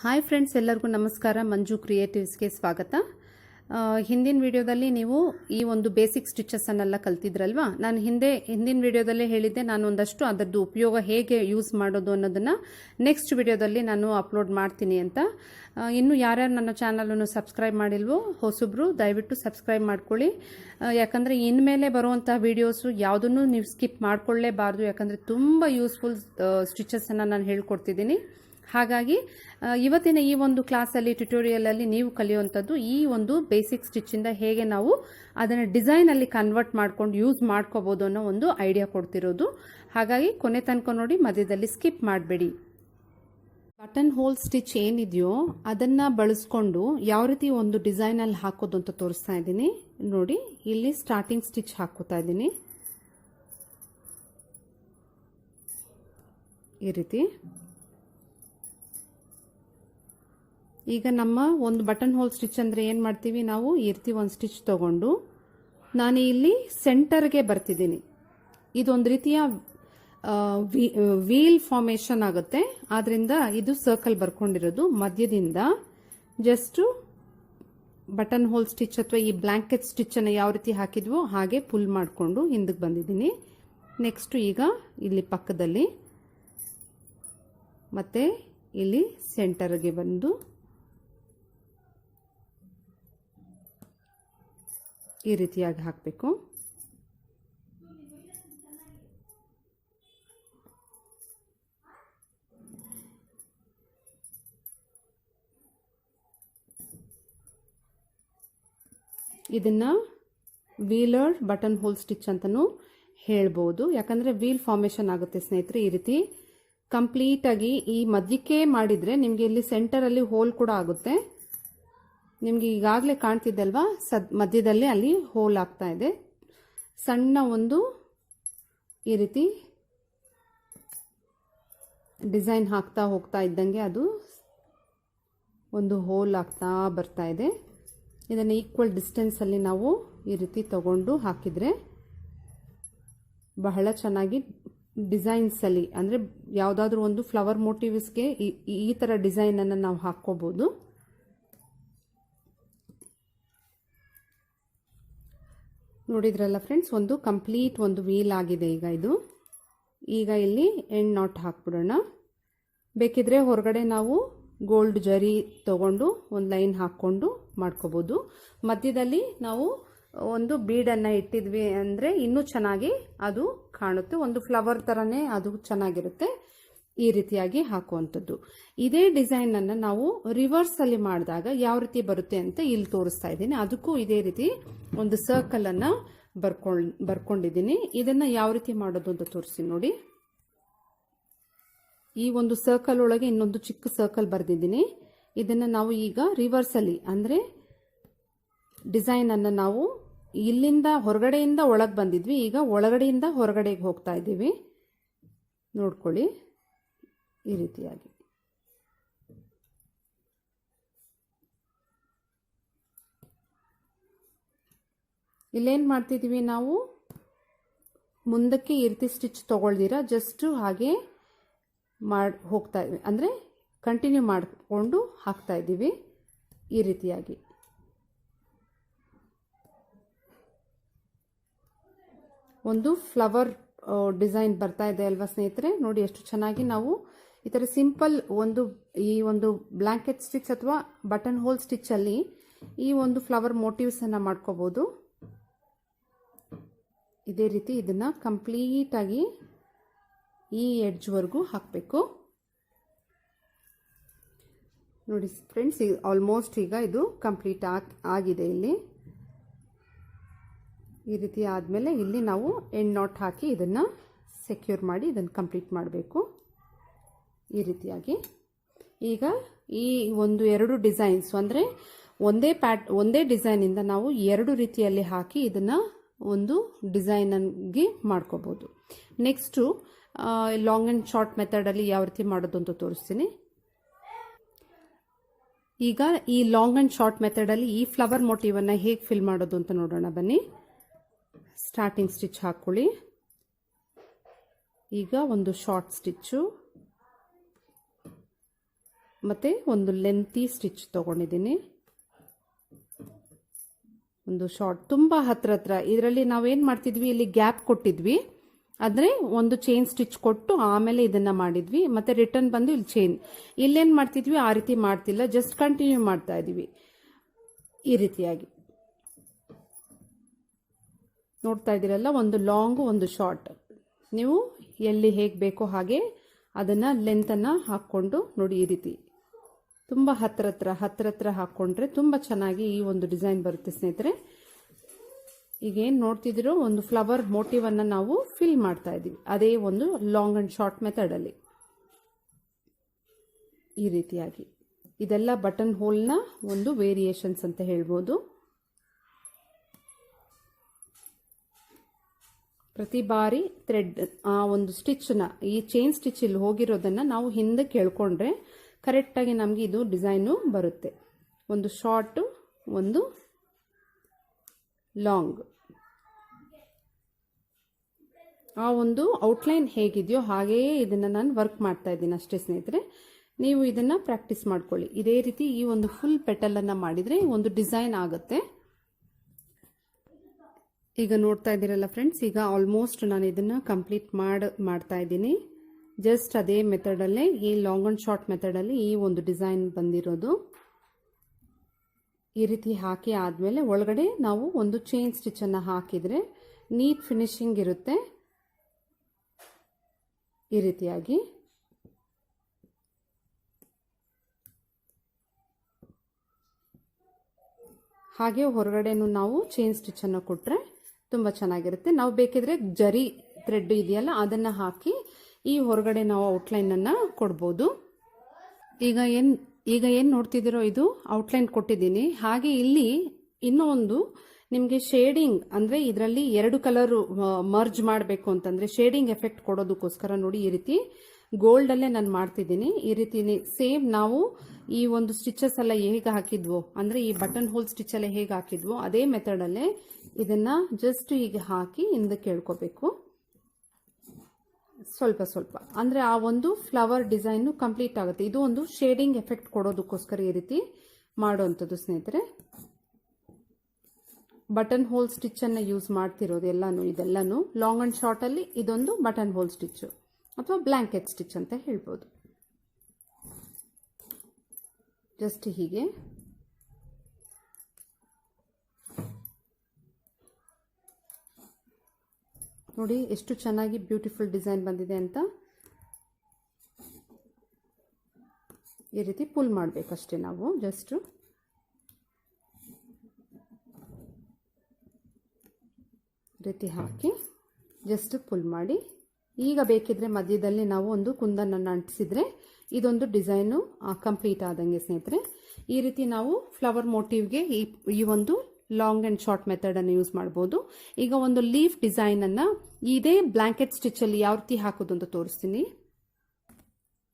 Hi friends, ಎಲ್ಲರಿಗೂ ನಮಸ್ಕಾರ. ಮಂಜು ಕ್ರಿಯೇಟಿವ್ಸ್ಗೆ ಸ್ವಾಗತ. ಹಿಂದಿನ ವಿಡಿಯೋದಲ್ಲಿ ನೀವು ಈ ಒಂದು ಬೇಸಿಕ್ ಸ್ಟಿಚಸ್ಸನ್ನೆಲ್ಲ ಕಲ್ತಿದ್ರಲ್ವಾ. ನಾನು ಹಿಂದಿನ ವಿಡಿಯೋದಲ್ಲೇ ಹೇಳಿದ್ದೆ, ನಾನು ಒಂದಷ್ಟು ಅದರದ್ದು ಉಪಯೋಗ ಹೇಗೆ ಯೂಸ್ ಮಾಡೋದು ಅನ್ನೋದನ್ನು ನೆಕ್ಸ್ಟ್ ವಿಡಿಯೋದಲ್ಲಿ ನಾನು ಅಪ್ಲೋಡ್ ಮಾಡ್ತೀನಿ ಅಂತ. ಇನ್ನು ಯಾರ್ಯಾರು ನನ್ನ ಚಾನಲನ್ನು ಸಬ್ಸ್ಕ್ರೈಬ್ ಮಾಡಿಲ್ವೋ ಹೊಸಬ್ರು ದಯವಿಟ್ಟು ಸಬ್ಸ್ಕ್ರೈಬ್ ಮಾಡ್ಕೊಳ್ಳಿ. ಯಾಕಂದರೆ ಇನ್ಮೇಲೆ ಬರುವಂಥ ವೀಡಿಯೋಸು ಯಾವುದನ್ನು ನೀವು ಸ್ಕಿಪ್ ಮಾಡ್ಕೊಳ್ಳೇಬಾರ್ದು. ಯಾಕಂದರೆ ತುಂಬ ಯೂಸ್ಫುಲ್ ಸ್ಟಿಚಸ್ಸನ್ನು ನಾನು ಹೇಳ್ಕೊಡ್ತಿದ್ದೀನಿ. ಹಾಗಾಗಿ ಇವತ್ತಿನ ಈ ಒಂದು ಕ್ಲಾಸಲ್ಲಿ ಟ್ಯುಟೋರಿಯಲಲ್ಲಿ ನೀವು ಕಲಿಯುವಂಥದ್ದು ಈ ಒಂದು ಬೇಸಿಕ್ ಸ್ಟಿಚ್ಚಿಂದ ಹೇಗೆ ನಾವು ಅದನ್ನು ಡಿಸೈನಲ್ಲಿ ಕನ್ವರ್ಟ್ ಮಾಡ್ಕೊಂಡು ಯೂಸ್ ಮಾಡ್ಕೋಬೋದು ಅನ್ನೋ ಒಂದು ಐಡಿಯಾ ಕೊಡ್ತಿರೋದು. ಹಾಗಾಗಿ ಕೊನೆ ತನಕ ನೋಡಿ, ಮಧ್ಯದಲ್ಲಿ ಸ್ಕಿಪ್ ಮಾಡಬೇಡಿ. ಬಟನ್ ಹೋಲ್ ಸ್ಟಿಚ್ ಏನಿದೆಯೋ ಅದನ್ನು ಬಳಸ್ಕೊಂಡು ಯಾವ ರೀತಿ ಒಂದು ಡಿಸೈನಲ್ಲಿ ಹಾಕೋದು ಅಂತ ತೋರಿಸ್ತಾ ಇದ್ದೀನಿ ನೋಡಿ. ಇಲ್ಲಿ ಸ್ಟಾರ್ಟಿಂಗ್ ಸ್ಟಿಚ್ ಹಾಕೋತಾ ಇದ್ದೀನಿ ಈ ರೀತಿ. ಈಗ ನಮ್ಮ ಒಂದು ಬಟನ್ ಹೋಲ್ ಸ್ಟಿಚ್ ಅಂದರೆ ಏನು ಮಾಡ್ತೀವಿ ನಾವು, ಈ ರೀತಿ ಒಂದು ಸ್ಟಿಚ್ ತಗೊಂಡು ನಾನು ಇಲ್ಲಿ ಸೆಂಟರ್ಗೆ ಬರ್ತಿದ್ದೀನಿ. ಇದೊಂದು ರೀತಿಯ ವೀಲ್ ಫಾರ್ಮೇಷನ್ ಆಗುತ್ತೆ. ಆದ್ರಿಂದ ಇದು ಸರ್ಕಲ್ ಬರ್ಕೊಂಡಿರೋದು. ಮಧ್ಯದಿಂದ ಜಸ್ಟ್ ಬಟನ್ ಹೋಲ್ ಸ್ಟಿಚ್ ಅಥವಾ ಈ ಬ್ಲಾಂಕೆಟ್ ಸ್ಟಿಚ್ಚನ್ನು ಯಾವ ರೀತಿ ಹಾಕಿದ್ವೋ ಹಾಗೆ ಪುಲ್ ಮಾಡಿಕೊಂಡು ಹಿಂದಕ್ಕೆ ಬಂದಿದ್ದೀನಿ. ನೆಕ್ಸ್ಟ್ ಈಗ ಇಲ್ಲಿ ಪಕ್ಕದಲ್ಲಿ ಮತ್ತೆ ಇಲ್ಲಿ ಸೆಂಟರ್ಗೆ ಬಂದು ಈ ರೀತಿಯಾಗಿ ಹಾಕಬೇಕು. ಇದನ್ನ ವೀಲರ್ ಬಟನ್ ಹೋಲ್ ಸ್ಟಿಚ್ ಅಂತಲೂ ಹೇಳ್ಬೋದು. ಯಾಕಂದರೆ ವೀಲ್ ಫಾರ್ಮೇಷನ್ ಆಗುತ್ತೆ ಸ್ನೇಹಿತರೆ. ಈ ರೀತಿ ಕಂಪ್ಲೀಟಾಗಿ ಈ ಮಧ್ಯಕ್ಕೆ ಮಾಡಿದರೆ ನಿಮಗೆ ಇಲ್ಲಿ ಸೆಂಟರಲ್ಲಿ ಹೋಲ್ ಕೂಡ ಆಗುತ್ತೆ. ನಿಮಗೆ ಈಗಾಗಲೇ ಕಾಣ್ತಿದ್ದಲ್ವಾ, ಮಧ್ಯದಲ್ಲಿ ಅಲ್ಲಿ ಹೋಲ್ ಆಗ್ತಾ ಇದೆ. ಸಣ್ಣ ಒಂದು ಈ ರೀತಿ ಡಿಸೈನ್ ಹಾಕ್ತಾ ಹೋಗ್ತಾ ಇದ್ದಂಗೆ ಅದು ಒಂದು ಹೋಲ್ ಆಗ್ತಾ ಬರ್ತಾ ಇದೆ. ಇದನ್ನು ಈಕ್ವಲ್ ಡಿಸ್ಟೆನ್ಸಲ್ಲಿ ನಾವು ಈ ರೀತಿ ತಗೊಂಡು ಹಾಕಿದರೆ ಬಹಳ ಚೆನ್ನಾಗಿ ಡಿಸೈನ್ಸಲ್ಲಿ, ಅಂದರೆ ಯಾವುದಾದ್ರೂ ಒಂದು ಫ್ಲವರ್ ಮೋಟಿವ್ಸ್ಗೆ ಈ ಥರ ಡಿಸೈನನ್ನು ನಾವು ಹಾಕ್ಕೋಬೋದು. ನೋಡಿದ್ರಲ್ಲ ಫ್ರೆಂಡ್ಸ್, ಒಂದು ಕಂಪ್ಲೀಟ್ ಒಂದು ವೀಲ್ ಆಗಿದೆ ಈಗ ಇದು. ಈಗ ಇಲ್ಲಿ ಎಂಡ್ ನಾಟ್ ಹಾಕ್ಬಿಡೋಣ. ಬೇಕಿದ್ರೆ ಹೊರಗಡೆ ನಾವು ಗೋಲ್ಡ್ ಜರಿ ತಗೊಂಡು ಒಂದು ಲೈನ್ ಹಾಕ್ಕೊಂಡು ಮಾಡ್ಕೋಬೋದು. ಮಧ್ಯದಲ್ಲಿ ನಾವು ಒಂದು ಬೀಡನ್ನು ಇಟ್ಟಿದ್ವಿ ಅಂದರೆ ಇನ್ನೂ ಚೆನ್ನಾಗಿ ಅದು ಕಾಣುತ್ತೆ. ಒಂದು ಫ್ಲವರ್ ಥರನೇ ಅದು ಚೆನ್ನಾಗಿರುತ್ತೆ. ಈ ರೀತಿಯಾಗಿ ಹಾಕುವಂಥದ್ದು. ಇದೇ ಡಿಸೈನನ್ನು ನಾವು ರಿವರ್ಸಲ್ಲಿ ಮಾಡಿದಾಗ ಯಾವ ರೀತಿ ಬರುತ್ತೆ ಅಂತ ಇಲ್ಲಿ ತೋರಿಸ್ತಾ ಇದ್ದೀನಿ. ಅದಕ್ಕೂ ಇದೇ ರೀತಿ ಒಂದು ಸರ್ಕಲನ್ನು ಬರ್ಕೊಂಡಿದ್ದೀನಿ. ಇದನ್ನು ಯಾವ ರೀತಿ ಮಾಡೋದು ಅಂತ ತೋರಿಸಿ ನೋಡಿ. ಈ ಒಂದು ಸರ್ಕಲ್ ಒಳಗೆ ಇನ್ನೊಂದು ಚಿಕ್ಕ ಸರ್ಕಲ್ ಬರೆದಿದ್ದೀನಿ. ಇದನ್ನು ನಾವು ಈಗ ರಿವರ್ಸಲ್ಲಿ, ಅಂದರೆ ಡಿಸೈನನ್ನು ನಾವು ಇಲ್ಲಿಂದ ಹೊರಗಡೆಯಿಂದ ಒಳಗೆ ಬಂದಿದ್ವಿ, ಈಗ ಒಳಗಡೆಯಿಂದ ಹೊರಗಡೆಗೆ ಹೋಗ್ತಾ ಇದ್ದೀವಿ. ನೋಡ್ಕೊಳ್ಳಿ ಈ ರೀತಿಯಾಗಿ. ಇಲ್ಲೇನು ಮಾಡ್ತಿದ್ದೀವಿ ನಾವು, ಮುಂದಕ್ಕೆ ಈ ರೀತಿ ಸ್ಟಿಚ್ ತಗೊಳ್ದಿರ ಜಸ್ಟ್ ಹಾಗೆ ಹೋಗ್ತಾ ಇದ್ವಿ, ಅಂದರೆ ಕಂಟಿನ್ಯೂ ಮಾಡಿಕೊಂಡು ಹಾಕ್ತಾ ಇದ್ದೀವಿ ಈ ರೀತಿಯಾಗಿ. ಒಂದು ಫ್ಲವರ್ ಡಿಸೈನ್ ಬರ್ತಾ ಇದೆ ಅಲ್ವಾ ಸ್ನೇಹಿತರೆ. ನೋಡಿ ಎಷ್ಟು ಚೆನ್ನಾಗಿ ನಾವು ಈ ಥರ ಸಿಂಪಲ್ ಈ ಒಂದು ಬ್ಲಾಂಕೆಟ್ ಸ್ಟಿಚ್ ಅಥವಾ ಬಟನ್ ಹೋಲ್ ಸ್ಟಿಚ್ಚಲ್ಲಿ ಈ ಒಂದು ಫ್ಲವರ್ ಮೋಟಿವ್ಸನ್ನು ಮಾಡ್ಕೋಬೋದು. ಇದೇ ರೀತಿ ಇದನ್ನು ಕಂಪ್ಲೀಟಾಗಿ ಈ ಎಡ್ಜ್ವರೆಗೂ ಹಾಕಬೇಕು. ನೋಡಿ ಫ್ರೆಂಡ್ಸ್, ಆಲ್ಮೋಸ್ಟ್ ಈಗ ಇದು ಕಂಪ್ಲೀಟ್ ಆಗಿದೆ. ಇಲ್ಲಿ ಈ ರೀತಿ ಆದಮೇಲೆ ಇಲ್ಲಿ ನಾವು ಎಂಡ್ ನಾಟ್ ಹಾಕಿ ಇದನ್ನು ಸೆಕ್ಯೂರ್ ಮಾಡಿ ಇದನ್ನು ಕಂಪ್ಲೀಟ್ ಮಾಡಬೇಕು ಈ ರೀತಿಯಾಗಿ. ಈಗ ಈ ಎರಡು ಡಿಸೈನ್ಸ್, ಅಂದರೆ ಒಂದೇ ಡಿಸೈನಿಂದ ನಾವು ಎರಡು ರೀತಿಯಲ್ಲಿ ಹಾಕಿ ಇದನ್ನು ಒಂದು ಡಿಸೈನ್ಗೆ ಮಾಡ್ಕೋಬೋದು. ನೆಕ್ಸ್ಟು ಲಾಂಗ್ ಆ್ಯಂಡ್ ಶಾರ್ಟ್ ಮೆಥಡಲ್ಲಿ ಯಾವ ರೀತಿ ಮಾಡೋದು ಅಂತ ತೋರಿಸ್ತೀನಿ. ಈಗ ಈ ಲಾಂಗ್ ಆ್ಯಂಡ್ ಶಾರ್ಟ್ ಮೆಥಡಲ್ಲಿ ಈ ಫ್ಲವರ್ ಮೋಟಿವನ್ನು ಹೇಗೆ ಫಿಲ್ ಮಾಡೋದು ಅಂತ ನೋಡೋಣ ಬನ್ನಿ. ಸ್ಟಾರ್ಟಿಂಗ್ ಸ್ಟಿಚ್ ಹಾಕ್ಕೊಳ್ಳಿ. ಈಗ ಒಂದು ಶಾರ್ಟ್ ಸ್ಟಿಚ್ಚು, ಮತ್ತು ಒಂದು ಲೆಂತಿ ಸ್ಟಿಚ್ ತೊಗೊಂಡಿದ್ದೀನಿ, ಒಂದು ಶಾರ್ಟ್, ತುಂಬ ಹತ್ರ. ಇದರಲ್ಲಿ ನಾವೇನು ಮಾಡ್ತಿದ್ವಿ, ಇಲ್ಲಿ ಗ್ಯಾಪ್ ಕೊಟ್ಟಿದ್ವಿ, ಆದರೆ ಒಂದು ಚೈನ್ ಸ್ಟಿಚ್ ಕೊಟ್ಟು ಆಮೇಲೆ ಇದನ್ನು ಮಾಡಿದ್ವಿ. ಮತ್ತು ರಿಟರ್ನ್ ಬಂದು ಇಲ್ಲಿ ಚೈನ್. ಇಲ್ಲೇನು ಮಾಡ್ತಿದ್ವಿ ಆ ರೀತಿ ಮಾಡ್ತಿಲ್ಲ, ಜಸ್ಟ್ ಕಂಟಿನ್ಯೂ ಮಾಡ್ತಾ ಇದ್ದೀವಿ ಈ ರೀತಿಯಾಗಿ. ನೋಡ್ತಾ ಇದ್ದೀರಲ್ಲ, ಒಂದು ಲಾಂಗು ಒಂದು ಶಾರ್ಟ್. ನೀವು ಎಲ್ಲಿ ಹೇಗೆ ಬೇಕೋ ಹಾಗೆ ಅದನ್ನು ಲೆಂತನ್ನು ಹಾಕ್ಕೊಂಡು ನೋಡಿ, ಈ ರೀತಿ ತುಂಬ ಹತ್ರ ಹಾಕ್ಕೊಂಡ್ರೆ ತುಂಬ ಚೆನ್ನಾಗಿ ಈ ಒಂದು ಡಿಸೈನ್ ಬರುತ್ತೆ ಸ್ನೇಹಿತರೆ. ಈಗೇನು ನೋಡ್ತಿದ್ದೀರೋ ಒಂದು ಫ್ಲವರ್ ಮೋಟಿವನ್ನು ನಾವು ಫಿಲ್ ಮಾಡ್ತಾ ಇದ್ದೀವಿ, ಅದೇ ಒಂದು ಲಾಂಗ್ ಆ್ಯಂಡ್ ಶಾರ್ಟ್ ಮೆಥಡಲ್ಲಿ ಈ ರೀತಿಯಾಗಿ. ಇದೆಲ್ಲ ಬಟನ್ ಹೋಲ್ನ ಒಂದು ವೇರಿಯೇಷನ್ಸ್ ಅಂತ ಹೇಳ್ಬೋದು. ಪ್ರತಿ ಬಾರಿ ಥ್ರೆಡ್ ಆ ಒಂದು ಸ್ಟಿಚ್ನ, ಈ ಚೈನ್ ಸ್ಟಿಚ್ ಇಲ್ಲಿ ಹೋಗಿರೋದನ್ನು ನಾವು ಹಿಂದಕ್ಕೆ ಎಳ್ಕೊಂಡ್ರೆ ಕರೆಕ್ಟಾಗಿ ನಮಗೆ ಇದು ಡಿಸೈನು ಬರುತ್ತೆ. ಒಂದು ಶಾರ್ಟು, ಒಂದು ಲಾಂಗ್. ಆ ಒಂದು ಔಟ್ಲೈನ್ ಹೇಗಿದೆಯೋ ಹಾಗೆಯೇ ಇದನ್ನು ನಾನು ವರ್ಕ್ ಮಾಡ್ತಾ ಇದ್ದೀನಿ ಅಷ್ಟೇ ಸ್ನೇಹಿತರೆ. ನೀವು ಇದನ್ನು ಪ್ರಾಕ್ಟೀಸ್ ಮಾಡ್ಕೊಳ್ಳಿ. ಇದೇ ರೀತಿ ಈ ಒಂದು ಫುಲ್ ಪೆಟಲನ್ನು ಮಾಡಿದರೆ ಒಂದು ಡಿಸೈನ್ ಆಗುತ್ತೆ. ಈಗ ನೋಡ್ತಾ ಇದ್ದೀರಲ್ಲ ಫ್ರೆಂಡ್ಸ್, ಈಗ ಆಲ್ಮೋಸ್ಟ್ ನಾನು ಇದನ್ನು ಕಂಪ್ಲೀಟ್ ಮಾಡ್ತಾ ಇದ್ದೀನಿ. ಜಸ್ಟ್ ಅದೇ ಮೆಥಡಲ್ಲೇ, ಈ ಲಾಂಗ್ ಆ್ಯಂಡ್ ಶಾರ್ಟ್ ಮೆಥಡಲ್ಲಿ ಈ ಒಂದು ಡಿಸೈನ್ ಬಂದಿರೋದು. ಈ ರೀತಿ ಹಾಕಿ ಆದಮೇಲೆ ಒಳಗಡೆ ನಾವು ಒಂದು ಚೈನ್ ಸ್ಟಿಚ್ಚನ್ನು ಹಾಕಿದರೆ ನೀಟ್ ಫಿನಿಶಿಂಗ್ ಇರುತ್ತೆ ಈ ರೀತಿಯಾಗಿ. ಹಾಗೆ ಹೊರಗಡೆನೂ ನಾವು ಚೈನ್ ಸ್ಟಿಚ್ಚನ್ನು ಕೊಟ್ಟರೆ ತುಂಬ ಚೆನ್ನಾಗಿರುತ್ತೆ. ನಾವು ಬೇಕಿದ್ರೆ ಜರಿ ಥ್ರೆಡ್ ಇದೆಯಲ್ಲ ಅದನ್ನು ಹಾಕಿ ಈ ಹೊರಗಡೆ ನಾವು ಔಟ್ಲೈನನ್ನು ಕೊಡ್ಬೋದು. ಈಗ ಏನು ನೋಡ್ತಿದ್ದೀರೋ ಇದು ಔಟ್ಲೈನ್ ಕೊಟ್ಟಿದ್ದೀನಿ. ಹಾಗೆ ಇಲ್ಲಿ ಇನ್ನೂ ಒಂದು ನಿಮಗೆ ಶೇಡಿಂಗ್, ಅಂದರೆ ಇದರಲ್ಲಿ ಎರಡು ಕಲರು ಮರ್ಜ್ ಮಾಡಬೇಕು ಅಂತಂದರೆ ಶೇಡಿಂಗ್ ಎಫೆಕ್ಟ್ ಕೊಡೋದಕ್ಕೋಸ್ಕರ ನೋಡಿ ಈ ರೀತಿ ಗೋಲ್ಡಲ್ಲೇ ನಾನು ಮಾಡ್ತಿದ್ದೀನಿ. ಈ ರೀತಿ ಸೇಮ್ ನಾವು ಈ ಒಂದು ಸ್ಟಿಚಸ್ ಎಲ್ಲ ಹೇಗೆ ಹಾಕಿದ್ವೋ, ಅಂದರೆ ಈ ಬಟನ್ ಹೋಲ್ ಸ್ಟಿಚ್ ಎಲ್ಲ ಹೇಗೆ ಹಾಕಿದ್ವೋ ಅದೇ ಮೆಥಡಲ್ಲೇ ಇದನ್ನು ಜಸ್ಟ್ ಈಗ ಹಾಕಿ ಹಿಂದಕ್ಕೆ ಎಳ್ಕೋಬೇಕು ಸ್ವಲ್ಪ ಸ್ವಲ್ಪ. ಅಂದರೆ ಆ ಒಂದು ಫ್ಲವರ್ ಡಿಸೈನು ಕಂಪ್ಲೀಟ್ ಆಗುತ್ತೆ. ಇದು ಒಂದು ಶೇಡಿಂಗ್ ಎಫೆಕ್ಟ್ ಕೊಡೋದಕ್ಕೋಸ್ಕರ ಈ ರೀತಿ ಮಾಡೋವಂಥದ್ದು ಸ್ನೇಹಿತರೆ. ಬಟನ್ ಹೋಲ್ ಸ್ಟಿಚ್ಚನ್ನು ಯೂಸ್ ಮಾಡ್ತಿರೋದು ಇದೆಲ್ಲನೂ ಲಾಂಗ್ ಆ್ಯಂಡ್ ಶಾರ್ಟಲ್ಲಿ ಇದೊಂದು ಬಟನ್ ಹೋಲ್ ಸ್ಟಿಚ್ಚು ಅಥವಾ ಬ್ಲ್ಯಾಂಕೆಟ್ ಸ್ಟಿಚ್ ಅಂತ ಹೇಳ್ಬೋದು. ಜಸ್ಟ್ ಹೀಗೆ ನೋಡಿ ಎಷ್ಟು ಚೆನ್ನಾಗಿ ಬ್ಯೂಟಿಫುಲ್ ಡಿಸೈನ್ ಬಂದಿದೆ ಅಂತ. ಈ ರೀತಿ ಪುಲ್ ಮಾಡಬೇಕಷ್ಟೇ ನಾವು. ಜಸ್ಟ್ ರೀತಿ ಹಾಕಿ ಜಸ್ಟ್ ಪುಲ್ ಮಾಡಿ. ಈಗ ಬೇಕಿದ್ರೆ ಮಧ್ಯದಲ್ಲಿ ನಾವು ಒಂದು ಕುಂದನನ್ನು ಅಂಟಿಸಿದ್ರೆ ಇದೊಂದು ಡಿಸೈನು ಕಂಪ್ಲೀಟ್ ಆದಂಗೆ ಸ್ನೇಹಿತರೆ. ಈ ರೀತಿ ನಾವು ಫ್ಲವರ್ ಮೋಟಿವ್ಗೆ ಈ ಒಂದು ಲಾಂಗ್ ಆ್ಯಂಡ್ ಶಾರ್ಟ್ ಮೆಥಡನ್ನು ಯೂಸ್ ಮಾಡ್ಬೋದು. ಈಗ ಒಂದು ಲೀಫ್ ಡಿಸೈನನ್ನು ಇದೇ ಬ್ಲ್ಯಾಂಕೆಟ್ ಸ್ಟಿಚ್ಚಲ್ಲಿ ಯಾವ ರೀತಿ ಹಾಕೋದು ಅಂತ ತೋರಿಸ್ತೀನಿ.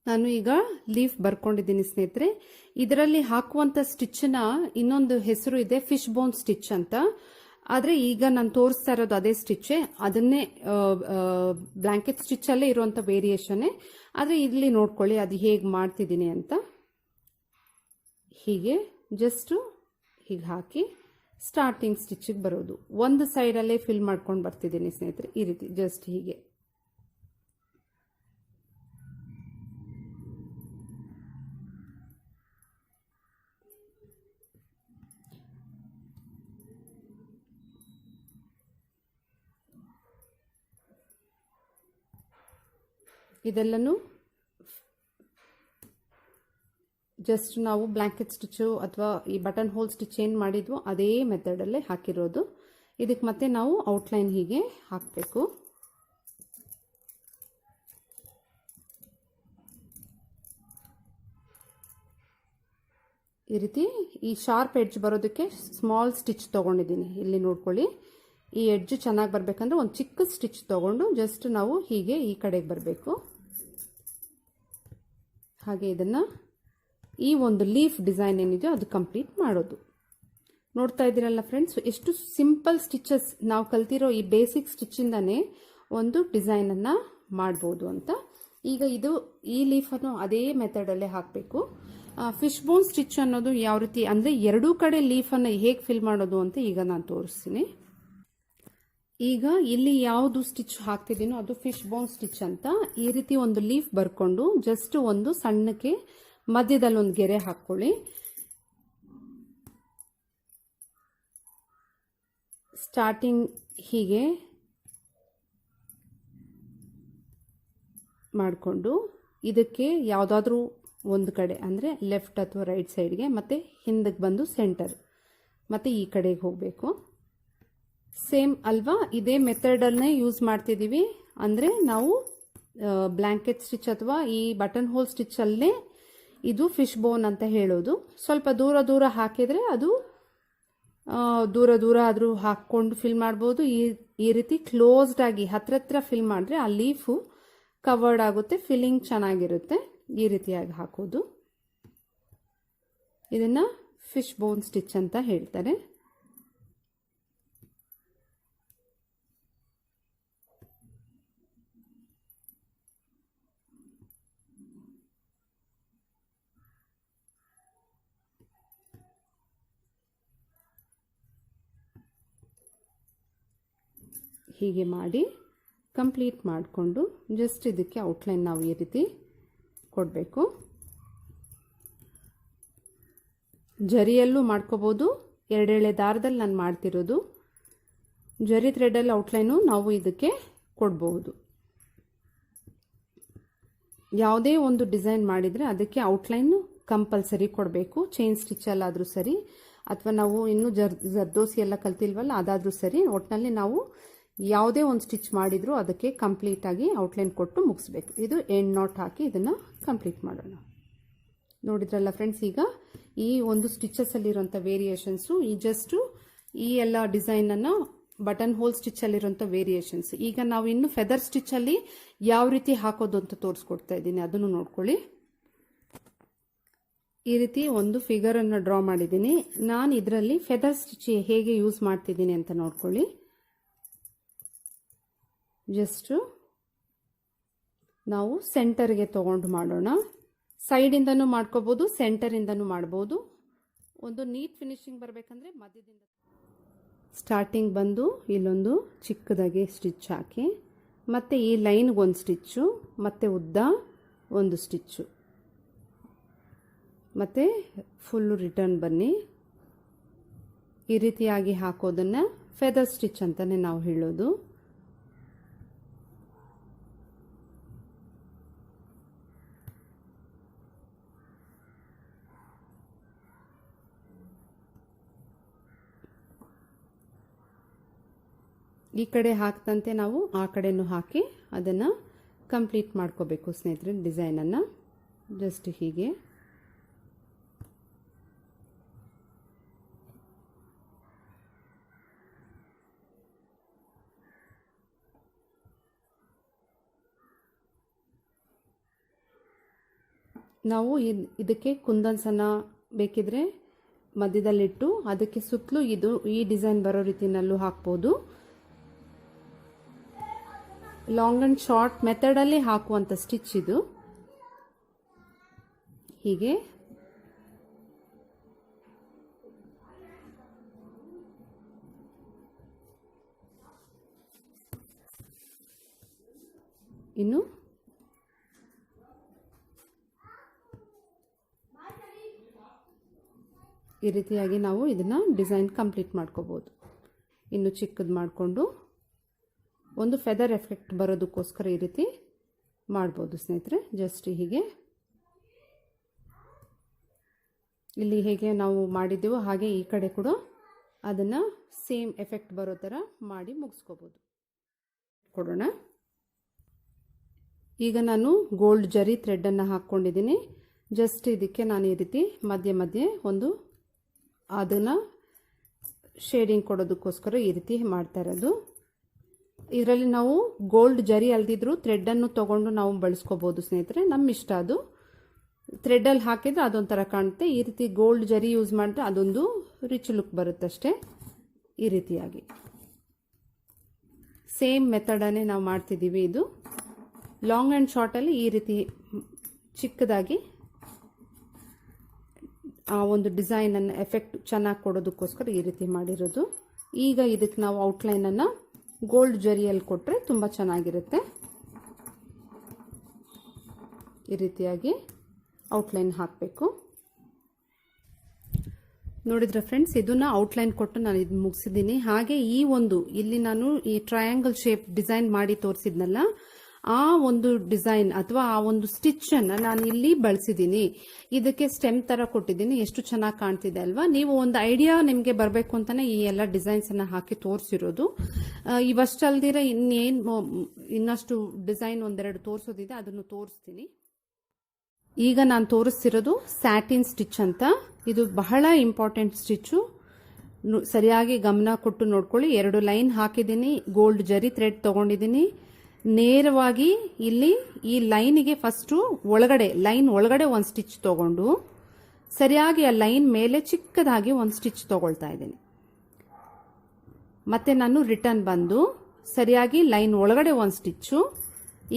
ನಾನು ಈಗ ಲೀಫ್ ಬರ್ಕೊಂಡಿದ್ದೀನಿ ಸ್ನೇಹಿತರೆ. ಇದರಲ್ಲಿ ಹಾಕುವಂಥ ಸ್ಟಿಚ್ಚನ್ನ ಇನ್ನೊಂದು ಹೆಸರು ಇದೆ, ಫಿಶ್ ಬೋನ್ ಸ್ಟಿಚ್ ಅಂತ. ಆದರೆ ಈಗ ನಾನು ತೋರಿಸ್ತಾ ಇರೋದು ಅದೇ ಸ್ಟಿಚ್ಚೇ, ಅದನ್ನೇ ಬ್ಲ್ಯಾಂಕೆಟ್ ಸ್ಟಿಚ್ಚಲ್ಲೇ ಇರುವಂಥ ವೇರಿಯೇಷನ್ನೇ. ಆದರೆ ಇಲ್ಲಿ ನೋಡ್ಕೊಳ್ಳಿ ಅದು ಹೇಗೆ ಮಾಡ್ತಿದ್ದೀನಿ ಅಂತ. ಹೀಗೆ ಜಸ್ಟು ಹೀಗೆ ಹಾಕಿ ಸ್ಟಾರ್ಟಿಂಗ್ ಸ್ಟಿಚ್ಚಿಗೆ ಬರೋದು. ಒಂದು ಸೈಡಲ್ಲೇ ಫಿಲ್ ಮಾಡ್ಕೊಂಡು ಬರ್ತಿದ್ದೀನಿ ಸ್ನೇಹಿತರೆ. ಈ ರೀತಿ ಜಸ್ಟ್ ಹೀಗೆ ಇದೆಲ್ಲನೂ ಜಸ್ಟ್ ನಾವು ಬ್ಲ್ಯಾಂಕೆಟ್ ಸ್ಟಿಚ್ಚು ಅಥವಾ ಈ ಬಟನ್ ಹೋಲ್ ಸ್ಟಿಚ್ ಏನು ಮಾಡಿದ್ವೋ ಅದೇ ಮೆಥಡಲ್ಲೇ ಹಾಕಿರೋದು. ಇದಕ್ಕೆ ಮತ್ತೆ ನಾವು ಔಟ್ಲೈನ್ ಹೀಗೆ ಹಾಕಬೇಕು. ಈ ರೀತಿ ಈ ಶಾರ್ಪ್ ಎಡ್ಜ್ ಬರೋದಕ್ಕೆ ಸ್ಮಾಲ್ ಸ್ಟಿಚ್ ತೊಗೊಂಡಿದ್ದೀನಿ. ಇಲ್ಲಿ ನೋಡ್ಕೊಳ್ಳಿ, ಈ ಎಡ್ಜ್ ಚೆನ್ನಾಗಿ ಬರಬೇಕಂದ್ರೆ ಒಂದು ಚಿಕ್ಕ ಸ್ಟಿಚ್ ತೊಗೊಂಡು ಜಸ್ಟ್ ನಾವು ಹೀಗೆ ಈ ಕಡೆಗೆ ಬರಬೇಕು. ಹಾಗೆ ಇದನ್ನು ಈ ಒಂದು ಲೀಫ್ ಡಿಸೈನ್ ಏನಿದೆಯೋ ಅದು ಕಂಪ್ಲೀಟ್ ಮಾಡೋದು. ನೋಡ್ತಾ ಇದ್ದೀರಲ್ಲ ಫ್ರೆಂಡ್ಸ್, ಎಷ್ಟು ಸಿಂಪಲ್ ಸ್ಟಿಚಸ್ ನಾವು ಕಲ್ತಿರೋ ಈ ಬೇಸಿಕ್ ಸ್ಟಿಚ್ಚಿಂದನೇ ಒಂದು ಡಿಸೈನನ್ನು ಮಾಡ್ಬೋದು ಅಂತ. ಈಗ ಈ ಲೀಫನ್ನು ಅದೇ ಮೆಥಡಲ್ಲೇ ಹಾಕಬೇಕು. ಫಿಶ್ ಬೋನ್ ಸ್ಟಿಚ್ ಅನ್ನೋದು ಯಾವ ರೀತಿ ಅಂದರೆ ಎರಡೂ ಕಡೆ ಲೀಫನ್ನು ಹೇಗೆ ಫಿಲ್ ಮಾಡೋದು ಅಂತ ಈಗ ನಾನು ತೋರಿಸ್ತೀನಿ. ಈಗ ಇಲ್ಲಿ ಯಾವುದು ಸ್ಟಿಚ್ ಹಾಕ್ತಿದ್ದೀನೋ ಅದು ಫಿಶ್ ಬೋನ್ ಸ್ಟಿಚ್ ಅಂತ. ಈ ರೀತಿ ಒಂದು ಲೀಫ್ ಬರ್ಕೊಂಡು ಜಸ್ಟ್ ಒಂದು ಸಣ್ಣಕ್ಕೆ ಮಧ್ಯದಲ್ಲಿ ಒಂದು ಗೆರೆ ಹಾಕ್ಕೊಳ್ಳಿ. ಸ್ಟಾರ್ಟಿಂಗ್ ಹೀಗೆ ಮಾಡಿಕೊಂಡು ಇದಕ್ಕೆ ಯಾವುದಾದ್ರೂ ಒಂದು ಕಡೆ ಅಂದರೆ ಲೆಫ್ಟ್ ಅಥವಾ ರೈಟ್ ಸೈಡ್ಗೆ ಮತ್ತು ಹಿಂದಕ್ಕೆ ಬಂದು ಸೆಂಟರ್ ಮತ್ತು ಈ ಕಡೆಗೆ ಹೋಗಬೇಕು. ಸೇಮ್ ಅಲ್ವಾ? ಇದೇ ಮೆಥಡನ್ನೇ ಯೂಸ್ ಮಾಡ್ತಿದ್ದೀವಿ. ಅಂದರೆ ನಾವು ಬ್ಲ್ಯಾಂಕೆಟ್ ಸ್ಟಿಚ್ ಅಥವಾ ಈ ಬಟನ್ ಹೋಲ್ ಸ್ಟಿಚ್ಚಲ್ಲೇ ಇದು ಫಿಶ್ ಬೋನ್ ಅಂತ ಹೇಳೋದು. ಸ್ವಲ್ಪ ದೂರ ದೂರ ಹಾಕಿದರೆ ಅದು ದೂರ ದೂರ ಆದರೂ ಹಾಕ್ಕೊಂಡು ಫಿಲ್ ಮಾಡ್ಬೋದು. ಈ ರೀತಿ ಕ್ಲೋಸ್ಡ್ ಆಗಿ ಹತ್ರ ಫಿಲ್ ಮಾಡಿದ್ರೆ ಆ ಲೀಫು ಕವರ್ಡ್ ಆಗುತ್ತೆ, ಫಿಲ್ಲಿಂಗ್ ಚೆನ್ನಾಗಿರುತ್ತೆ. ಈ ರೀತಿಯಾಗಿ ಹಾಕೋದು, ಇದನ್ನ ಫಿಶ್ ಬೋನ್ ಸ್ಟಿಚ್ ಅಂತ ಹೇಳ್ತಾರೆ. ಹೀಗೆ ಮಾಡಿ ಕಂಪ್ಲೀಟ್ ಮಾಡಿಕೊಂಡು ಜಸ್ಟ್ ಇದಕ್ಕೆ ಔಟ್ಲೈನ್ ನಾವು ಈ ರೀತಿ ಕೊಡಬೇಕು. ಜರಿಯಲ್ಲೂ ಮಾಡ್ಕೋಬೋದು, ಎರಡೆಳೆ ದಾರದಲ್ಲಿ ನಾನು ಮಾಡ್ತಿರೋದು. ಜರಿ ಥ್ರೆಡಲ್ಲಿ ಔಟ್ಲೈನು ನಾವು ಇದಕ್ಕೆ ಕೊಡಬಹುದು. ಯಾವುದೇ ಒಂದು ಡಿಸೈನ್ ಮಾಡಿದರೆ ಅದಕ್ಕೆ ಔಟ್ಲೈನು ಕಂಪಲ್ಸರಿ ಕೊಡಬೇಕು. ಚೈನ್ ಸ್ಟಿಚ್ಚಲ್ಲಾದರೂ ಸರಿ ಅಥವಾ ನಾವು ಇನ್ನೂ ಜರ್ದೋಸಿ ಎಲ್ಲ ಕಲ್ತಿಲ್ವಲ್ಲ ಅದಾದರೂ ಸರಿ, ಒಟ್ಟಿನಲ್ಲಿ ನಾವು ಯಾವುದೇ ಒಂದು ಸ್ಟಿಚ್ ಮಾಡಿದರೂ ಅದಕ್ಕೆ ಕಂಪ್ಲೀಟಾಗಿ ಔಟ್ಲೈನ್ ಕೊಟ್ಟು ಮುಗಿಸ್ಬೇಕು. ಇದು ಎಂಡ್ ನಾಟ್ ಹಾಕಿ ಇದನ್ನು ಕಂಪ್ಲೀಟ್ ಮಾಡೋಣ. ನೋಡಿದ್ರಲ್ಲ ಫ್ರೆಂಡ್ಸ್, ಈಗ ಈ ಒಂದು ಸ್ಟಿಚಸ್ಸಲ್ಲಿರೋಂಥ ವೇರಿಯೇಷನ್ಸು ಈ ಎಲ್ಲ ಡಿಸೈನನ್ನು ಬಟನ್ ಹೋಲ್ ಸ್ಟಿಚ್ಚಲ್ಲಿರೋಂಥ ವೇರಿಯೇಷನ್ಸ್. ಈಗ ನಾವು ಇನ್ನು ಫೆದರ್ ಸ್ಟಿಚ್ಚಲ್ಲಿ ಯಾವ ರೀತಿ ಹಾಕೋದು ಅಂತ ತೋರಿಸ್ಕೊಡ್ತಾ ಇದ್ದೀನಿ, ಅದನ್ನು ನೋಡ್ಕೊಳ್ಳಿ. ಈ ರೀತಿ ಒಂದು ಫಿಗರನ್ನು ಡ್ರಾ ಮಾಡಿದ್ದೀನಿ. ನಾನು ಇದರಲ್ಲಿ ಫೆದರ್ ಸ್ಟಿಚ್ ಹೇಗೆ ಯೂಸ್ ಮಾಡ್ತಿದ್ದೀನಿ ಅಂತ ನೋಡ್ಕೊಳ್ಳಿ. ಜಸ್ಟು ನಾವು ಸೆಂಟರ್ಗೆ ತಗೊಂಡು ಮಾಡೋಣ. ಸೈಡಿಂದನೂ ಮಾಡ್ಕೋಬೋದು, ಸೆಂಟರಿಂದನೂ ಮಾಡ್ಬೋದು. ಒಂದು ನೀಟ್ ಫಿನಿಶಿಂಗ್ ಬರಬೇಕಂದ್ರೆ ಮಧ್ಯದಿಂದ ಸ್ಟಾರ್ಟಿಂಗ್ ಬಂದು ಇಲ್ಲೊಂದು ಚಿಕ್ಕದಾಗಿ ಸ್ಟಿಚ್ ಹಾಕಿ, ಮತ್ತು ಈ ಲೈನ್ಗೊಂದು ಸ್ಟಿಚ್ಚು, ಮತ್ತು ಉದ್ದ ಒಂದು ಸ್ಟಿಚ್ಚು, ಮತ್ತು ಫುಲ್ಲು ರಿಟರ್ನ್ ಬನ್ನಿ. ಈ ರೀತಿಯಾಗಿ ಹಾಕೋದನ್ನು ಫೆದರ್ ಸ್ಟಿಚ್ ಅಂತಲೇ ನಾವು ಹೇಳೋದು. ಈ ಕಡೆ ಹಾಕ್ದಂತೆ ನಾವು ಆ ಕಡೆನೂ ಹಾಕಿ ಅದನ್ನು ಕಂಪ್ಲೀಟ್ ಮಾಡ್ಕೋಬೇಕು ಸ್ನೇಹಿತರೆ ಡಿಸೈನನ್ನು. ಜಸ್ಟ್ ಹೀಗೆ ನಾವು ಇದಕ್ಕೆ ಕುಂದನ್ಸನ್ನು ಬೇಕಿದ್ರೆ ಮಧ್ಯದಲ್ಲಿಟ್ಟು ಅದಕ್ಕೆ ಸುತ್ತಲೂ ಈ ಡಿಸೈನ್ ಬರೋ ರೀತಿನಲ್ಲೂ ಹಾಕ್ಬೋದು. ಲಾಂಗ್ ಆ್ಯಂಡ್ ಶಾರ್ಟ್ ಮೆಥಡಲ್ಲಿ ಹಾಕುವಂಥ ಸ್ಟಿಚ್ ಇದು. ಹೀಗೆ ಇನ್ನು ಈ ರೀತಿಯಾಗಿ ನಾವು ಇದನ್ನು ಡಿಸೈನ್ ಕಂಪ್ಲೀಟ್ ಮಾಡ್ಕೋಬೋದು. ಇನ್ನು ಚಿಕ್ಕದು ಮಾಡಿಕೊಂಡು ಒಂದು ಫೆದರ್ ಎಫೆಕ್ಟ್ ಬರೋದಕ್ಕೋಸ್ಕರ ಈ ರೀತಿ ಮಾಡ್ಬೋದು ಸ್ನೇಹಿತರೆ. ಜಸ್ಟ್ ಹೀಗೆ ಇಲ್ಲಿ ಹೇಗೆ ನಾವು ಮಾಡಿದ್ದೀವೋ ಹಾಗೆ ಈ ಕಡೆ ಕೂಡ ಅದನ್ನು ಸೇಮ್ ಎಫೆಕ್ಟ್ ಬರೋ ಥರ ಮಾಡಿ ಮುಗಿಸ್ಕೋಬೋದು. ಕೊಡೋಣ. ಈಗ ನಾನು ಗೋಲ್ಡ್ ಜರಿ ಥ್ರೆಡನ್ನು ಹಾಕ್ಕೊಂಡಿದ್ದೀನಿ. ಜಸ್ಟ್ ಇದಕ್ಕೆ ನಾನು ಈ ರೀತಿ ಮಧ್ಯೆ ಮಧ್ಯೆ ಒಂದು ಅದನ್ನು ಶೇಡಿಂಗ್ ಕೊಡೋದಕ್ಕೋಸ್ಕರ ಈ ರೀತಿ ಮಾಡ್ತಾ ಇರೋದು. ಇದರಲ್ಲಿ ನಾವು ಗೋಲ್ಡ್ ಜರಿ ಅಲ್ದಿದ್ರು ಥ್ರೆಡ್ಡನ್ನು ತೊಗೊಂಡು ನಾವು ಬಳಸ್ಕೋಬೋದು ಸ್ನೇಹಿತರೆ, ನಮ್ಮ ಇಷ್ಟ. ಅದು ಥ್ರೆಡ್ಡಲ್ಲಿ ಹಾಕಿದರೆ ಅದೊಂಥರ ಕಾಣುತ್ತೆ. ಈ ರೀತಿ ಗೋಲ್ಡ್ ಜರಿ ಯೂಸ್ ಮಾಡಿದ್ರೆ ಅದೊಂದು ರಿಚ್ ಲುಕ್ ಬರುತ್ತಷ್ಟೇ. ಈ ರೀತಿಯಾಗಿ ಸೇಮ್ ಮೆಥಡನ್ನೇ ನಾವು ಮಾಡ್ತಿದ್ದೀವಿ. ಇದು ಲಾಂಗ್ ಆ್ಯಂಡ್ ಶಾರ್ಟಲ್ಲಿ ಈ ರೀತಿ ಚಿಕ್ಕದಾಗಿ ಆ ಒಂದು ಡಿಸೈನನ್ನು ಎಫೆಕ್ಟ್ ಚೆನ್ನಾಗಿ ಕೊಡೋದಕ್ಕೋಸ್ಕರ ಈ ರೀತಿ ಮಾಡಿರೋದು. ಈಗ ಇದಕ್ಕೆ ನಾವು ಔಟ್ಲೈನನ್ನು ಗೋಲ್ಡ್ ಜರಿಯಲ್ಲಿ ಕೊಟ್ಟರೆ ತುಂಬ ಚೆನ್ನಾಗಿರುತ್ತೆ. ಈ ರೀತಿಯಾಗಿ ಔಟ್ಲೈನ್ ಹಾಕಬೇಕು. ನೋಡಿದ್ರೆ ಫ್ರೆಂಡ್ಸ್, ಇದನ್ನ ಔಟ್ಲೈನ್ ಕೊಟ್ಟು ನಾನು ಇದು ಮುಗಿಸಿದ್ದೀನಿ. ಹಾಗೆ ಈ ಒಂದು ಇಲ್ಲಿ ನಾನು ಈ ಟ್ರಯಾಂಗಲ್ ಶೇಪ್ ಡಿಸೈನ್ ಮಾಡಿ ತೋರಿಸಿದ್ನಲ್ಲ, ಆ ಒಂದು ಡಿಸೈನ್ ಅಥವಾ ಆ ಒಂದು ಸ್ಟಿಚ್ ಅನ್ನ ನಾನು ಇಲ್ಲಿ ಬಳಸಿದ್ದೀನಿ. ಇದಕ್ಕೆ ಸ್ಟೆಮ್ ತರ ಕೊಟ್ಟಿದ್ದೀನಿ. ಎಷ್ಟು ಚೆನ್ನಾಗಿ ಕಾಣ್ತಿದೆ ಅಲ್ವಾ? ನೀವು ಒಂದು ಐಡಿಯಾ ನಿಮಗೆ ಬರಬೇಕು ಅಂತಾನೆ ಈ ಎಲ್ಲ ಡಿಸೈನ್ಸ್ ಅನ್ನ ಹಾಕಿ ತೋರಿಸಿರೋದು. ಇವಷ್ಟಲ್ದಿರ ಇನ್ನಷ್ಟು ಡಿಸೈನ್ ಒಂದೆರಡು ತೋರಿಸೋದಿದೆ, ಅದನ್ನು ತೋರಿಸ್ತೀನಿ. ಈಗ ನಾನು ತೋರಿಸ್ತಿರೋದು ಸ್ಯಾಟಿನ್ ಸ್ಟಿಚ್ ಅಂತ. ಇದು ಬಹಳ ಇಂಪಾರ್ಟೆಂಟ್ ಸ್ಟಿಚ್ಚು. ಸರಿಯಾಗಿ ಗಮನ ಕೊಟ್ಟು ನೋಡ್ಕೊಳ್ಳಿ. 2 ಲೈನ್ ಹಾಕಿದ್ದೀನಿ, ಗೋಲ್ಡ್ ಜರಿ ಥ್ರೆಡ್ ತಗೊಂಡಿದ್ದೀನಿ. ನೇರವಾಗಿ ಇಲ್ಲಿ ಈ ಲೈನಿಗೆ ಫಸ್ಟು ಲೈನ್ ಒಳಗಡೆ ಒಂದು ಸ್ಟಿಚ್ ತಗೊಂಡು ಸರಿಯಾಗಿ ಆ ಲೈನ್ ಮೇಲೆ ಚಿಕ್ಕದಾಗಿ ಒಂದು ಸ್ಟಿಚ್ ತಗೊಳ್ತಾ ಇದ್ದೀನಿ. ಮತ್ತೆ ನಾನು ರಿಟರ್ನ್ ಬಂದು ಸರಿಯಾಗಿ ಲೈನ್ ಒಳಗಡೆ ಒಂದು ಸ್ಟಿಚ್ಚು.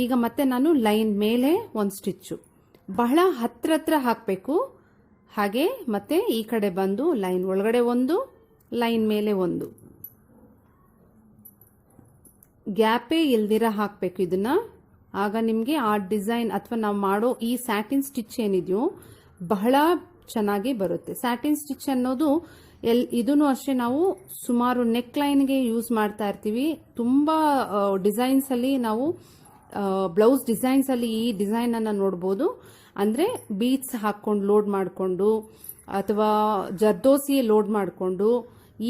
ಈಗ ಮತ್ತೆ ನಾನು ಲೈನ್ ಮೇಲೆ ಒಂದು ಸ್ಟಿಚ್ಚು. ಬಹಳ ಹತ್ರ ಹಾಕಬೇಕು. ಹಾಗೆ ಮತ್ತೆ ಈ ಕಡೆ ಬಂದು ಲೈನ್ ಒಳಗಡೆ ಒಂದು, ಲೈನ್ ಮೇಲೆ ಒಂದು, ಗ್ಯಾಪೇ ಇಲ್ದಿರ ಹಾಕಬೇಕು ಇದನ್ನ. ಆಗ ನಿಮಗೆ ಆ ಡಿಸೈನ್ ಅಥವಾ ನಾವು ಮಾಡೋ ಈ ಸ್ಯಾಟಿನ್ ಸ್ಟಿಚ್ ಏನಿದೆಯೋ ಬಹಳ ಚೆನ್ನಾಗಿ ಬರುತ್ತೆ. ಸ್ಯಾಟಿನ್ ಸ್ಟಿಚ್ ಅನ್ನೋದು ಇದನ್ನು ಅಷ್ಟೇ ನಾವು ಸುಮಾರು ನೆಕ್ ಲೈನ್ಗೆ ಯೂಸ್ ಮಾಡ್ತಾ ಇರ್ತೀವಿ. ತುಂಬಾ ಡಿಸೈನ್ಸ್ ಅಲ್ಲಿ ನಾವು ಬ್ಲೌಸ್ ಡಿಸೈನ್ಸ್ ಅಲ್ಲಿ ಈ ಡಿಸೈನ್ ಅನ್ನ ನೋಡಬಹುದು. ಅಂದ್ರೆ ಬೀಡ್ಸ್ ಹಾಕೊಂಡು ಲೋಡ್ ಮಾಡಿಕೊಂಡು ಅಥವಾ ಜರ್ದೋಸಿ ಲೋಡ್ ಮಾಡಿಕೊಂಡು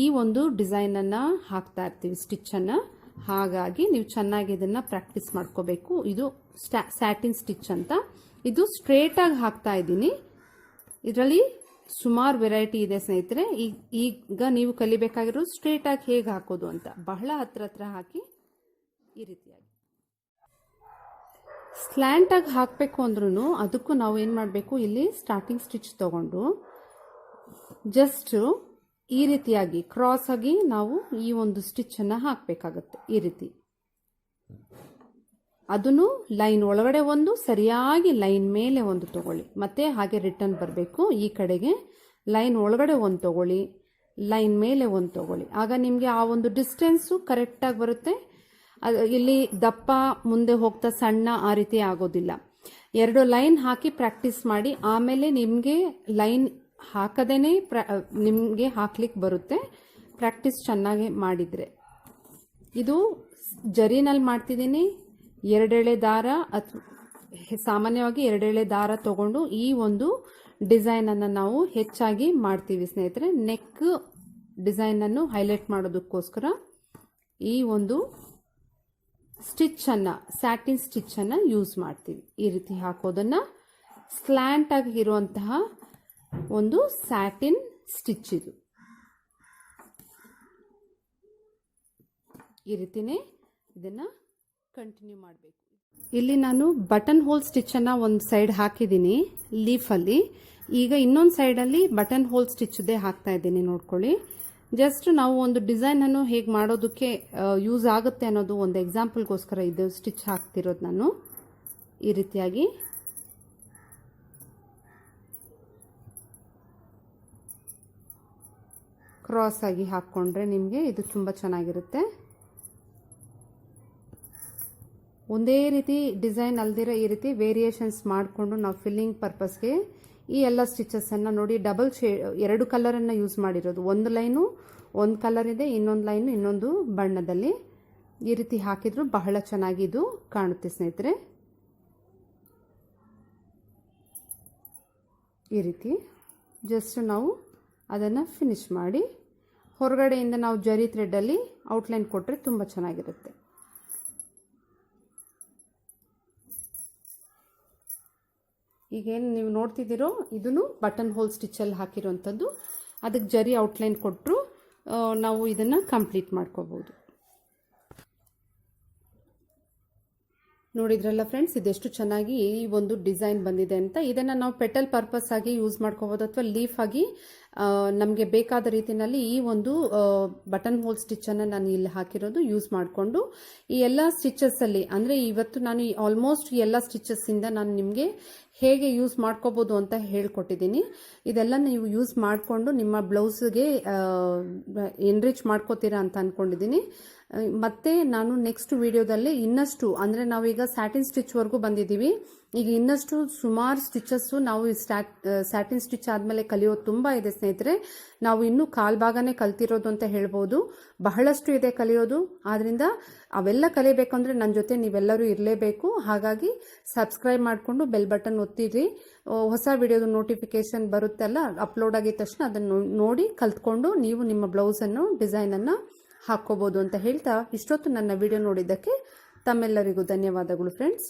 ಈ ಒಂದು ಡಿಸೈನ್ ಅನ್ನ ಹಾಕ್ತಾ ಇರ್ತೀವಿ, ಸ್ಟಿಚ್ ಅನ್ನ. ಹಾಗಾಗಿ ನೀವು ಚೆನ್ನಾಗಿ ಇದನ್ನ ಪ್ರಾಕ್ಟೀಸ್ ಮಾಡ್ಕೋಬೇಕು. ಇದು ಸ್ಯಾಟಿನ್ ಸ್ಟಿಚ್ ಅಂತ. ಇದು ಸ್ಟ್ರೇಟ್ ಆಗಿ ಹಾಕ್ತಾ ಇದ್ದೀನಿ. ಇದರಲ್ಲಿ ಸುಮಾರು ವೆರೈಟಿ ಇದೆ ಸ್ನೇಹಿತರೆ. ಈಗ ನೀವು ಕಲಿಬೇಕಾಗಿರೋದು ಸ್ಟ್ರೇಟ್ ಆಗಿ ಹೇಗೆ ಹಾಕೋದು ಅಂತ. ಬಹಳ ಹತ್ರ ಹಾಕಿ ಈ ರೀತಿಯಾಗಿ ಸ್ಲ್ಯಾಂಟ್ ಆಗಿ ಹಾಕಬೇಕು ಅಂದ್ರೂ ಅದಕ್ಕೂ ನಾವು ಏನು ಮಾಡಬೇಕು, ಇಲ್ಲಿ ಸ್ಟಾರ್ಟಿಂಗ್ ಸ್ಟಿಚ್ ತಗೊಂಡು ಜಸ್ಟ್ ಈ ರೀತಿಯಾಗಿ ಕ್ರಾಸ್ ಆಗಿ ನಾವು ಈ ಒಂದು ಸ್ಟಿಚ್ ಅನ್ನ ಹಾಕಬೇಕಾಗುತ್ತೆ. ಈ ರೀತಿ ಅದನ್ನು ಲೈನ್ ಒಳಗಡೆ ಒಂದು, ಸರಿಯಾಗಿ ಲೈನ್ ಮೇಲೆ ಒಂದು ತಗೊಳ್ಳಿ. ಮತ್ತೆ ಹಾಗೆ ರಿಟರ್ನ್ ಬರಬೇಕು. ಈ ಕಡೆಗೆ ಲೈನ್ ಒಳಗಡೆ ಒಂದು ತಗೊಳ್ಳಿ, ಲೈನ್ ಮೇಲೆ ಒಂದು ತಗೊಳ್ಳಿ. ಆಗ ನಿಮಗೆ ಆ ಒಂದು ಡಿಸ್ಟೆನ್ಸು ಕರೆಕ್ಟಾಗಿ ಬರುತ್ತೆ. ಇಲ್ಲಿ ದಪ್ಪ ಮುಂದೆ ಹೋಗ್ತಾ ಸಣ್ಣ ಆ ರೀತಿ ಆಗೋದಿಲ್ಲ. 2 ಲೈನ್ ಹಾಕಿ ಪ್ರಾಕ್ಟೀಸ್ ಮಾಡಿ. ಆಮೇಲೆ ನಿಮಗೆ ಲೈನ್ ಹಾಕದೇನೆ ನಿಮಗೆ ಹಾಕ್ಲಿಕ್ಕೆ ಬರುತ್ತೆ, ಪ್ರಾಕ್ಟೀಸ್ ಚೆನ್ನಾಗಿ ಮಾಡಿದ್ರೆ. ಇದು ಜರಿನಲ್ಲಿ ಮಾಡ್ತಿದ್ದೀನಿ. 2 ಎಳೆ ದಾರ ಅಥವಾ ಸಾಮಾನ್ಯವಾಗಿ 2 ಎಳೆ ದಾರ ತಗೊಂಡು ಈ ಒಂದು ಡಿಸೈನ್ ಅನ್ನ ನಾವು ಹೆಚ್ಚಾಗಿ ಮಾಡ್ತೀವಿ ಸ್ನೇಹಿತರೆ. ನೆಕ್ ಡಿಸೈನ್ ಅನ್ನು ಹೈಲೈಟ್ ಮಾಡೋದಕ್ಕೋಸ್ಕರ ಈ ಒಂದು ಸ್ಟಿಚ್ ಅನ್ನ, ಸ್ಯಾಟಿನ್ ಸ್ಟಿಚ್ ಅನ್ನ ಯೂಸ್ ಮಾಡ್ತೀವಿ. ಈ ರೀತಿ ಹಾಕೋದನ್ನ ಸ್ಲ್ಯಾಂಟ್ ಆಗಿ ಇರುವಂತಹ ಒಂದು ಸ್ಯಾಟಿನ್ ಸ್ಟಿಚ್ ಇದು. ಈ ರೀತಿನೇ ಇದನ್ನ ಕಂಟಿನ್ಯೂ ಮಾಡಬೇಕು. ಇಲ್ಲಿ ನಾನು ಬಟನ್ ಹೋಲ್ ಸ್ಟಿಚ್ ಅನ್ನ ಒಂದು ಸೈಡ್ ಹಾಕಿದ್ದೀನಿ ಲೀಫ್ ಅಲ್ಲಿ. ಈಗ ಇನ್ನೊಂದು ಸೈಡ್ ಅಲ್ಲಿ ಬಟನ್ ಹೋಲ್ ಸ್ಟಿಚ್ ದೇ ಹಾಕ್ತಾ ಇದ್ದೀನಿ. ನೋಡ್ಕೊಳ್ಳಿ. ಜಸ್ಟ್ ನಾವು ಒಂದು ಡಿಸೈನ್ ಅನ್ನು ಹೇಗೆ ಮಾಡೋದಕ್ಕೆ ಯೂಸ್ ಆಗುತ್ತೆ ಅನ್ನೋದು ಒಂದು ಎಕ್ಸಾಂಪಲ್ಗೋಸ್ಕರ ಇದು ಸ್ಟಿಚ್ ಹಾಕ್ತಿರೋದು ನಾನು. ಈ ರೀತಿಯಾಗಿ ಕ್ರಾಸ್ ಆಗಿ ಹಾಕ್ಕೊಂಡ್ರೆ ನಿಮಗೆ ಇದು ತುಂಬ ಚೆನ್ನಾಗಿರುತ್ತೆ. ಒಂದೇ ರೀತಿ ಡಿಸೈನ್ ಅಲ್ದಿರ ಈ ರೀತಿ ವೇರಿಯೇಷನ್ಸ್ ಮಾಡಿಕೊಂಡು ನಾವು ಫಿಲ್ಲಿಂಗ್ ಪರ್ಪಸ್ಗೆ ಈ ಎಲ್ಲ ಸ್ಟಿಚಸ್ ಅನ್ನ ನೋಡಿ, ಡಬಲ್ ಶೇಡ್ 2 ಕಲರ್ ಅನ್ನ ಯೂಸ್ ಮಾಡಿರೋದು. ಒಂದು ಲೈನು ಒಂದು ಕಲರ್ ಇದೆ, ಇನ್ನೊಂದು ಲೈನು ಇನ್ನೊಂದು ಬಣ್ಣದಲ್ಲಿ. ಈ ರೀತಿ ಹಾಕಿದ್ರು ಬಹಳ ಚೆನ್ನಾಗಿ ಇದು ಕಾಣುತ್ತೆ ಸ್ನೇಹಿತರೆ. ಈ ರೀತಿ ಜಸ್ಟ್ ನಾವು ಅದನ್ನು ಫಿನಿಶ್ ಮಾಡಿ ಹೊರಗಡೆಯಿಂದ ನಾವು ಜರಿ ಥ್ರೆಡ್ಡಲ್ಲಿ ಔಟ್ಲೈನ್ ಕೊಟ್ಟರೆ ತುಂಬ ಚೆನ್ನಾಗಿರುತ್ತೆ. ಈಗೇನು ನೀವು ನೋಡ್ತಿದ್ದೀರೋ ಇದನ್ನು ಬಟನ್ ಹೋಲ್ ಸ್ಟಿಚಲ್ಲಿ ಹಾಕಿರೋಂಥದ್ದು. ಅದಕ್ಕೆ ಜರಿ ಔಟ್ಲೈನ್ ಕೊಟ್ಟರು ನಾವು ಇದನ್ನು ಕಂಪ್ಲೀಟ್ ಮಾಡ್ಕೋಬೋದು. ನೋಡಿದ್ರಲ್ಲ ಫ್ರೆಂಡ್ಸ್, ಇದೆಷ್ಟು ಚೆನ್ನಾಗಿ ಈ ಒಂದು ಡಿಸೈನ್ ಬಂದಿದೆ ಅಂತ. ಇದನ್ನು ನಾವು ಪೆಟಲ್ ಪರ್ಪಸ್ ಆಗಿ ಯೂಸ್ ಮಾಡ್ಕೋಬೋದು ಅಥವಾ ಲೀಫ್ ಆಗಿ ನಮಗೆ ಬೇಕಾದ ರೀತಿಯಲ್ಲಿ ಈ ಒಂದು ಬಟನ್ ಹೋಲ್ ಸ್ಟಿಚ್ಚನ್ನು ನಾನು ಇಲ್ಲಿ ಹಾಕಿರೋದು ಯೂಸ್ ಮಾಡಿಕೊಂಡು ಈ ಎಲ್ಲ ಸ್ಟಿಚಸ್ಸಲ್ಲಿ ಅಂದರೆ ಇವತ್ತು ನಾನು ಆಲ್ಮೋಸ್ಟ್ ಎಲ್ಲ ಸ್ಟಿಚಸ್ಸಿಂದ ನಾನು ನಿಮಗೆ ಹೇಗೆ ಯೂಸ್ ಮಾಡ್ಕೋಬೋದು ಅಂತ ಹೇಳ್ಕೊಟ್ಟಿದ್ದೀನಿ. ಇದೆಲ್ಲ ನೀವು ಯೂಸ್ ಮಾಡಿಕೊಂಡು ನಿಮ್ಮ ಬ್ಲೌಸ್ಗೆ ಎನ್ರಿಚ್ ಮಾಡ್ಕೋತೀರಾ ಅಂತ ಅಂದ್ಕೊಂಡಿದ್ದೀನಿ. ಮತ್ತೆ ನಾನು ನೆಕ್ಸ್ಟ್ ವಿಡಿಯೋದಲ್ಲಿ ಇನ್ನಷ್ಟು ಅಂದರೆ ನಾವೀಗ ಸ್ಯಾಟಿನ್ ಸ್ಟಿಚ್ವರೆಗೂ ಬಂದಿದ್ದೀವಿ. ಈಗ ಇನ್ನಷ್ಟು ಸುಮಾರು ಸ್ಟಿಚಸ್ಸು ನಾವು ಸ್ಯಾಟಿನ್ ಸ್ಟಿಚ್ ಆದಮೇಲೆ ಕಲಿಯೋದು ತುಂಬ ಇದೆ ಸ್ನೇಹಿತರೆ. ನಾವು ಇನ್ನೂ ಕಾಲ್ಭಾಗನೇ ಕಲ್ತಿರೋದು ಅಂತ ಹೇಳ್ಬೋದು. ಬಹಳಷ್ಟು ಇದೆ ಕಲಿಯೋದು. ಆದ್ದರಿಂದ ಅವೆಲ್ಲ ಕಲಿಬೇಕಂದ್ರೆ ನನ್ನ ಜೊತೆ ನೀವೆಲ್ಲರೂ ಇರಲೇಬೇಕು. ಹಾಗಾಗಿ ಸಬ್ಸ್ಕ್ರೈಬ್ ಮಾಡಿಕೊಂಡು ಬೆಲ್ ಬಟನ್ ಒತ್ತಿರಿ. ಹೊಸ ವಿಡಿಯೋದ ನೋಟಿಫಿಕೇಶನ್ ಬರುತ್ತಲ್ಲ, ಅಪ್ಲೋಡ್ ಆಗಿದ ತಕ್ಷಣ ಅದನ್ನು ನೋಡಿ ಕಲ್ತ್ಕೊಂಡು ನೀವು ನಿಮ್ಮ ಬ್ಲೌಸನ್ನು ಡಿಸೈನನ್ನು ಹಾಕ್ಕೋಬೋದು ಅಂತ ಹೇಳ್ತಾ ಇಷ್ಟೊತ್ತು ನನ್ನ ವಿಡಿಯೋ ನೋಡಿದ್ದಕ್ಕೆ ತಮ್ಮೆಲ್ಲರಿಗೂ ಧನ್ಯವಾದಗಳು ಫ್ರೆಂಡ್ಸ್.